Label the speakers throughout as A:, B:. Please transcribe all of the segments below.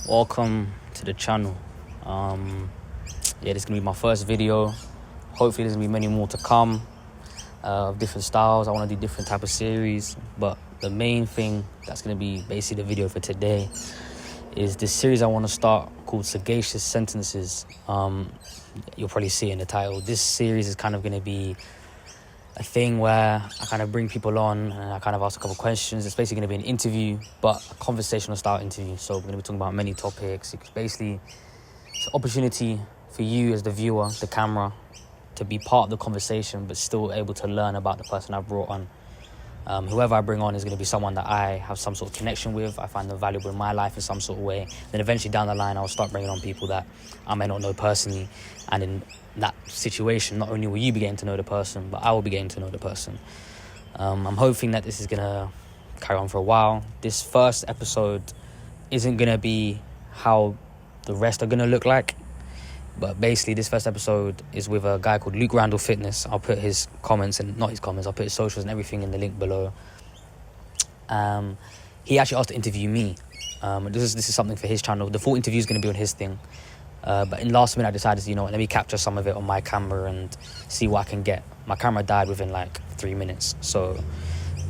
A: Welcome to the channel. This is gonna be my first video. Hopefully there's gonna be many more to come of different styles. I want to do different type of series, but the main thing that's gonna be basically the video for today is this series I want to start called Sagacious Sentences. You'll probably see it in the title. This series is kind of gonna be a thing where I kind of bring people on and I kind of ask a couple questions. It's basically going to be an interview, but a conversational style interview. So we're going to be talking about many topics. It's basically an opportunity for you as the viewer, the camera, to be part of the conversation, but still able to learn about the person I've brought on. Whoever I bring on is going to be someone that I have some sort of connection with. I find them valuable in my life in some sort of way. Then eventually down the line, I'll start bringing on people that I may not know personally. And in that situation, not only will you be getting to know the person, but I will be getting to know the person. I'm hoping that this is going to carry on for a while. This first episode isn't going to be how the rest are going to look like. But basically, this first episode is with a guy called Lukerandallfitness. I'll put his comments, and not his comments, I'll put his socials and everything in the link below. He actually asked to interview me. This is something for his channel. The full interview is going to be on his thing. But in last minute, I decided, let me capture some of it on my camera and see what I can get. My camera died within 3 minutes. So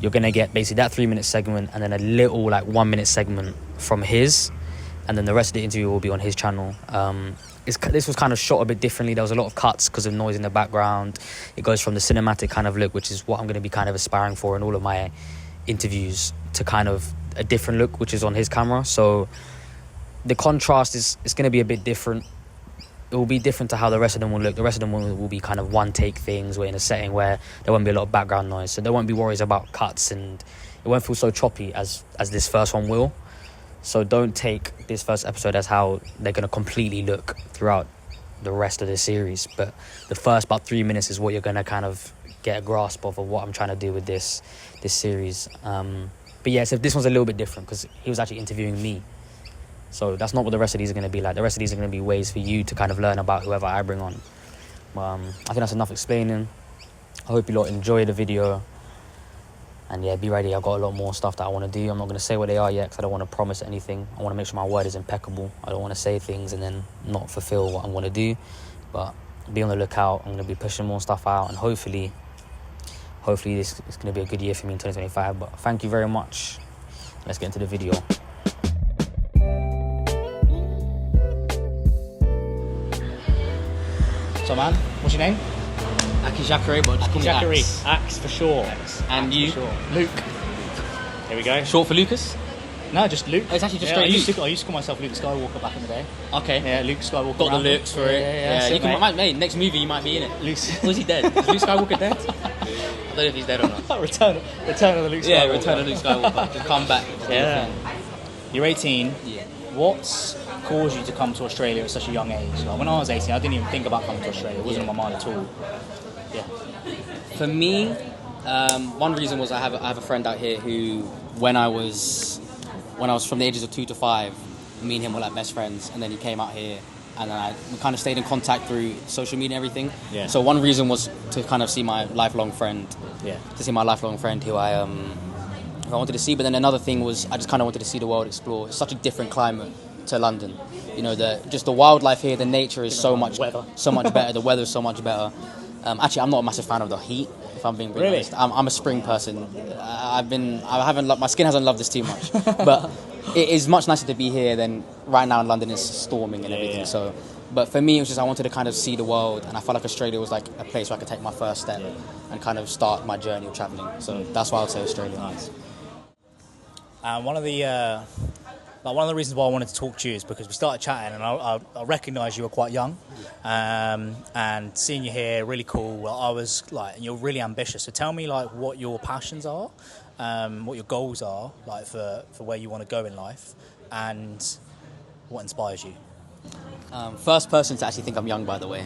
A: you're going to get basically that 3-minute segment and then a little 1 minute segment from his. And then the rest of the interview will be on his channel. This was kind of shot a bit differently. There was a lot of cuts because of noise in the background. It goes from the cinematic kind of look, which is what I'm going to be kind of aspiring for in all of my interviews, to kind of a different look, which is on his camera. So the contrast is going to be a bit different. It will be different to how the rest of them will look. The rest of them will be kind of one-take things. We're in a setting where there won't be a lot of background noise. So there won't be worries about cuts, and it won't feel so choppy as this first one will. So don't take this first episode as how they're going to completely look throughout the rest of the series. But the first about 3 minutes is what you're going to kind of get a grasp of what I'm trying to do with this series. But yeah, so this one's a little bit different because he was actually interviewing me. So that's not what the rest of these are going to be like. The rest of these are going to be ways for you to kind of learn about whoever I bring on. I think that's enough explaining. I hope you lot enjoy the video. And yeah, be ready. I've got a lot more stuff that I want to do. I'm not going to say what they are yet because I don't want to promise anything. I want to make sure my word is impeccable. I don't want to say things and then not fulfill what I want to do. But be on the lookout. I'm going to be pushing more stuff out. And hopefully this is going to be a good year for me in 2025. But thank you very much. Let's get into the video.
B: So man, what's your name?
A: Aki Jacare, but just call me Axe.
B: Axe for sure.
A: And
B: Axe
A: you?
B: for sure. Luke. Here we go.
A: Short for Lucas?
B: No, just Luke.
A: Oh, it's actually just
B: I
A: straight
B: used to call myself Luke Skywalker back in the day.
A: Okay.
B: Yeah, Luke Skywalker.
A: Got the looks for it.
B: Yeah,
A: you can, mate, next movie you might be in it.
B: Luke.
A: Was he dead? Is Luke Skywalker dead? I don't know if he's dead or not.
B: Return of the Luke Skywalker.
A: Yeah, Return of Luke Skywalker. Just come back.
B: Yeah. You're 18.
A: Yeah.
B: What's caused you to come to Australia at such a young age? When I was 18, I didn't even think about coming to Australia. It wasn't on my mind at all. Yeah.
A: For me, one reason was I have a friend out here who, when I was from the ages of 2 to 5, me and him were like best friends, and then he came out here, and then we kind of stayed in contact through social media and everything.
B: Yeah.
A: So one reason was to kind of see my lifelong friend.
B: Yeah.
A: To see my lifelong friend who I wanted to see, but then another thing was I just kind of wanted to see the world, explore. It's such a different climate to London. The wildlife here, the nature is so much better. The weather's so much better. Actually, I'm not a massive fan of the heat, if I'm being really honest. I'm a spring person. My skin hasn't loved this too much, but it is much nicer to be here than right now in London. It's storming and everything. Yeah. So, but for me, it was just I wanted to kind of see the world, and I felt like Australia was like a place where I could take my first step and kind of start my journey of traveling. So that's why I would say Australia.
B: Nice. One of the reasons why I wanted to talk to you is because we started chatting and I recognised you were quite young, and seeing you here, really cool. Well, I was you're really ambitious. So tell me what your passions are, what your goals are, for where you want to go in life, and what inspires you.
A: First person to actually think I'm young, by the way.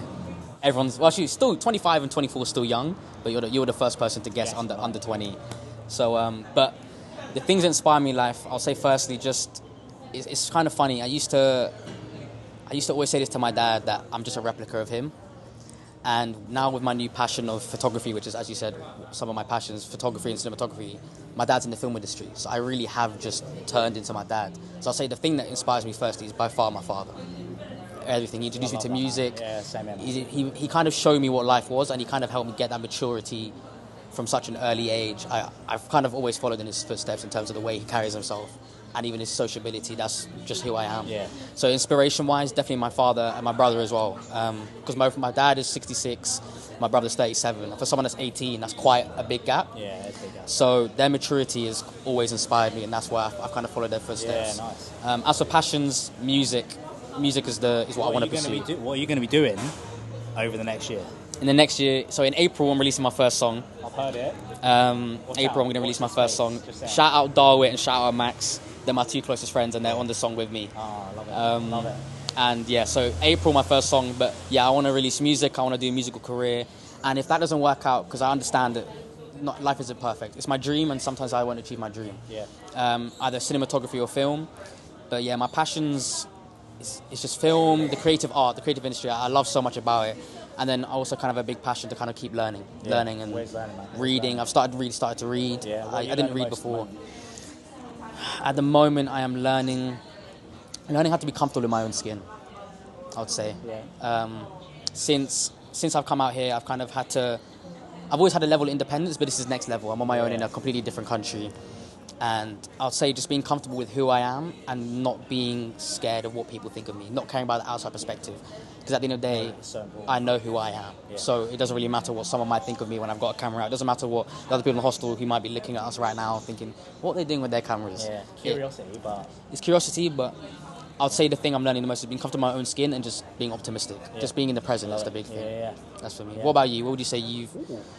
A: Actually still 25 and 24 is still young, but you're the first person to guess under 20. So, but the things that inspire me in life, I'll say firstly, just it's kind of funny. I used to always say this to my dad, that I'm just a replica of him, And now with my new passion of photography, which is, as you said, some of my passions, photography and cinematography, my dad's in the film industry. So I really have just turned into my dad. So I'll say the thing that inspires me firstly is by far my father. Everything. He introduced me to music.
B: Yeah, same here.
A: He kind of showed me what life was, and he kind of helped me get that maturity from such an early age. I've kind of always followed in his footsteps in terms of the way he carries himself and even his sociability. That's just who I am.
B: Yeah.
A: So inspiration-wise, definitely my father and my brother as well. Because my dad is 66, my brother's 37. For someone that's 18, that's quite a big gap.
B: Yeah, it's a big gap.
A: So their maturity has always inspired me, and that's why I've kind of followed their footsteps.
B: Yeah, nice.
A: As for passions, music is what I want to pursue.
B: What are you going to be doing over the next year?
A: In the next year, so in April, I'm releasing my first song.
B: I've heard it.
A: April, I'm going to release my first song. Shout out Darwit and shout out Max. They're my two closest friends, and they're on the song with me.
B: Oh, I love it. Love it.
A: And yeah, so April, my first song. But yeah, I want to release music. I want to do a musical career. And if that doesn't work out, because I understand that life isn't perfect. It's my dream, and sometimes I won't achieve my dream.
B: Yeah.
A: Either cinematography or film. But yeah, my passions is just film, the creative art, the creative industry. I love so much about it. And then I also kind of have a big passion to kind of keep learning and
B: learning,
A: reading. I've started to read.
B: Yeah,
A: I didn't read before. At the moment, I am learning how to be comfortable in my own skin, I would say.
B: Yeah.
A: Since I've come out here, I've always had a level of independence, but this is next level. I'm on my own in a completely different country. And I'll say just being comfortable with who I am and not being scared of what people think of me, not caring about the outside perspective. Because at the end of the day, I know who I am. Yeah. So it doesn't really matter what someone might think of me when I've got a camera out. It doesn't matter what the other people in the hostel who might be looking at us right now thinking, what are they doing with their cameras?
B: Yeah, curiosity, but...
A: It's curiosity, but I'd say the thing I'm learning the most is being comfortable in my own skin and just being optimistic. Yeah. Just being in the present, that's the big thing.
B: Yeah.
A: That's for me.
B: Yeah.
A: What about you? What would you say you've...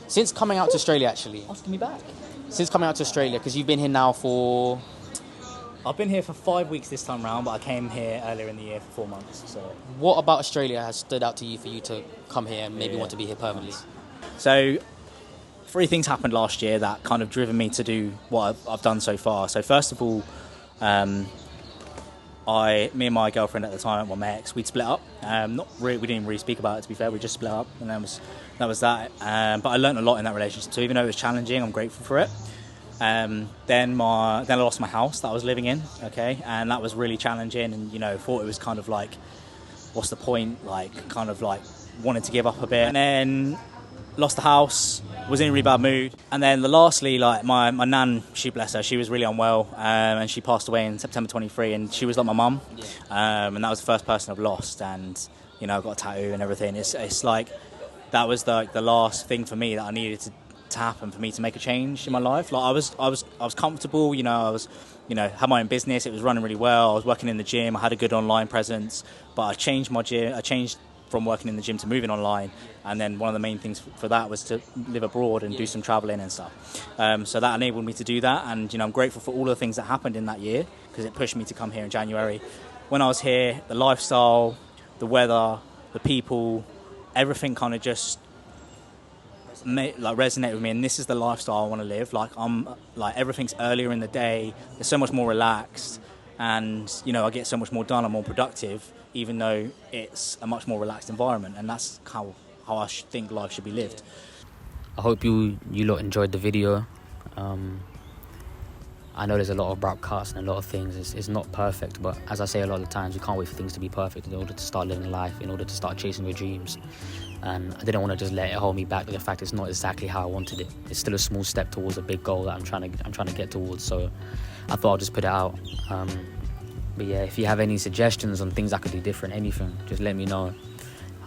A: Since coming out to Australia, actually.
B: Asking me back.
A: Since coming out to Australia, because you've been here now for...
B: I've been here for 5 weeks this time round, but I came here earlier in the year for 4 months. So,
A: what about Australia has stood out to you for you to come here and maybe want to be here permanently?
B: So 3 things happened last year that kind of driven me to do what I've done so far. So first of all, me and my girlfriend at the time, well, my ex, we'd split up. We didn't really speak about it, to be fair. We just split up, and that was that. But I learned a lot in that relationship. So even though it was challenging, I'm grateful for it. Then I lost my house that I was living in, okay, and that was really challenging, and thought it was kind of like, what's the point, like kind of like wanted to give up a bit, and then lost the house, was in a really bad mood, and then lastly, like my nan, she bless her, she was really unwell, and she passed away in September 23, and she was like my mum, and that was the first person I've lost, and I've got a tattoo and everything. It's like that was the last thing for me that I needed to happen for me to make a change in my life. Like I was comfortable, I was had my own business, it was running really well, I was working in the gym, I had a good online presence, but I changed from working in the gym to moving online, and then one of the main things for that was to live abroad and do some travelling and stuff. So that enabled me to do that, and I'm grateful for all the things that happened in that year, because it pushed me to come here in January. When I was here, the lifestyle, the weather, the people, everything kind of just resonate with me, and this is the lifestyle I want to live. Everything's earlier in the day, it's so much more relaxed, and I get so much more done, I'm more productive, even though it's a much more relaxed environment, and that's how I think life should be lived.
A: I hope you lot enjoyed the video. I know there's a lot of abrupt cuts and a lot of things. It's not perfect, but as I say a lot of the times, you can't wait for things to be perfect in order to start living life, in order to start chasing your dreams. And I didn't want to just let it hold me back with the fact it's not exactly how I wanted it. It's still a small step towards a big goal that I'm trying to get towards. So I thought I'll just put it out. But yeah, if you have any suggestions on things I could do different, anything, just let me know.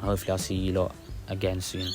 A: Hopefully I'll see you lot again soon.